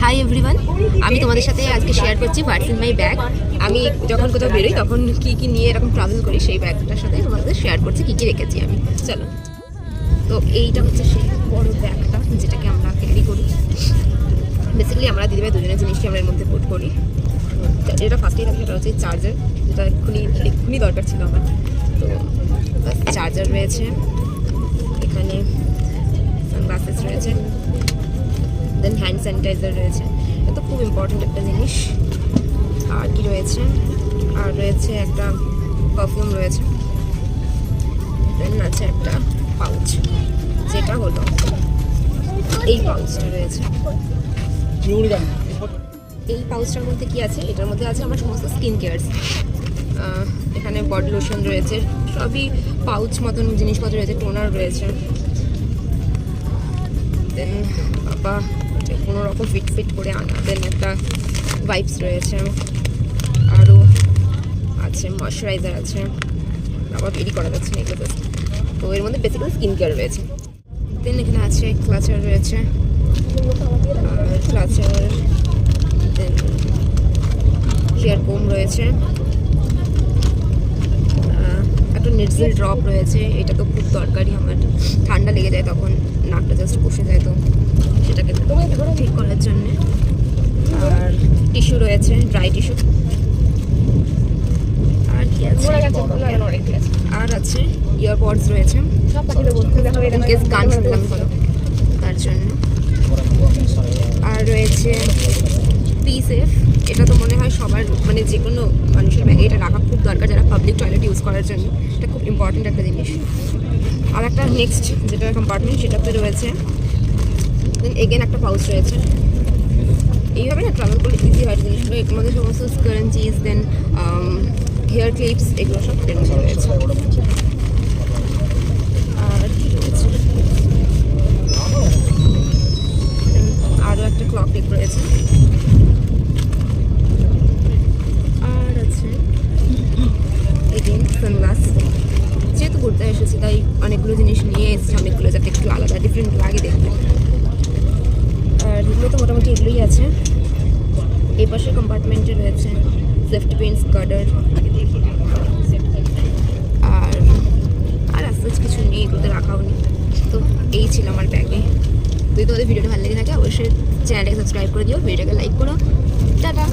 Hi everyone, আমি তোমাদের সাথে আজকে শেয়ার করছি হোয়াটস ইন মাই ব্যাগ। আমি যখন কোথাও বেরোই তখন কী নিয়ে এরকম ট্রাভেল করি সেই ব্যাগটার সাথে তোমাদের শেয়ার করছি কী রেখেছি আমি। চলো, তো এইটা হচ্ছে সেই বড় ব্যাগটা যেটাকে আমরা ক্যারি করি। বেসিক্যালি আমরা দিদিভাই দুজনের জিনিসটি আমরা এর মধ্যে পুট করি। যেটা ফার্স্টেই থাকে সেটা হচ্ছে চার্জার, যেটা এক্ষুনি দরকার ছিল আমার। তো চার্জার রয়েছে, এখানে সানগ্লাসেস রয়েছে, দেন হ্যান্ড স্যানিটাইজার রয়েছে, এটা তো খুব ইম্পর্ট্যান্ট একটা জিনিস। আর কি রয়েছে, আর রয়েছে একটা পারফিউম রয়েছে, দেন আছে একটা পাউচ, যেটা হলো এই পাউচটা রয়েছে। এই পাউচটার মধ্যে কি আছে, এটার মধ্যে আছে আমার সমস্ত স্কিন কেয়ারস। এখানে বডি লোশন রয়েছে, সবই পাউচ মতন জিনিসপত্র রয়েছে, টোনার রয়েছে, দেন বাবা কোনো রকম ফিট করে আনা, দেন একটা ওয়াইপস রয়েছে, আরও আছে ময়শ্চারাইজার আছে, আবার বেরি করা যাচ্ছে না এগুলো। তো এর মধ্যে বেসিক্যালি স্কিন কেয়ার রয়েছে। দেন এখানে আছে ক্লাচার রয়েছে, আর ক্লাচার, দেন হেয়ার কোম রয়েছে, একটা নেটজিল ড্রপ রয়েছে, এটা তো খুব দরকারি, আমার ঠান্ডা লেগে যায় তখন নাকটা জাস্ট বসে যায়, তো সেটাকে ঠিক করার জন্যে। আর টিস্যু রয়েছে, ড্রাই টিস্যু। আর কি আছে, আর আছে ইয়ারপডস রয়েছে, ইনকেস গান শুনলাম হলো তার জন্য। আর রয়েছে পিসেফ, এটা তো মনে হয় সবার মানে যে কোনো মানুষের ব্যাগে এটা রাখা খুব দরকার, যারা পাবলিক টয়লেট ইউজ করার জন্য এটা খুব ইম্পর্টেন্ট একটা জিনিস। আর একটা নেক্সট যেটা কম্পার্টমেন্ট সেটাতে রয়েছে, দেন এগেন একটা পাউচ রয়েছে। এইভাবে না ট্রাভেল করলে ইজি হয় জিনিসগুলো। এর মধ্যে সমস্ত স্কারেন্সিস, দেন হেয়ার ক্লিপস, এগুলো সব এর মধ্যে রয়েছে। আর কি রয়েছে, আরও একটা ক্লক টিপ রয়েছে, আর আছে এগেন সানগ্লাস। যেহেতু ঘুরতে এসেছি তাই অনেকগুলো জিনিস নিয়ে এসেছি, অনেকগুলো যাতে একটু আলাদা ডিফারেন্ট লাগে দেখতে। আর এগুলো তো মোটামুটি এগুলোই আছে। এই পাশের কম্পার্টমেন্টে রয়েছে সেফটি পিনস, গার্ডার, আর আস্তে কিছু নেই, এগুলোতে রাখাও নেই। তো এই ছিল আমার ব্যাগে। যদি তোমাদের ভিডিওটা ভালো লেগে থাকে অবশ্যই চ্যানেলটাকে সাবস্ক্রাইব করে দিও, ভিডিওটাকে লাইক করো। টাটা।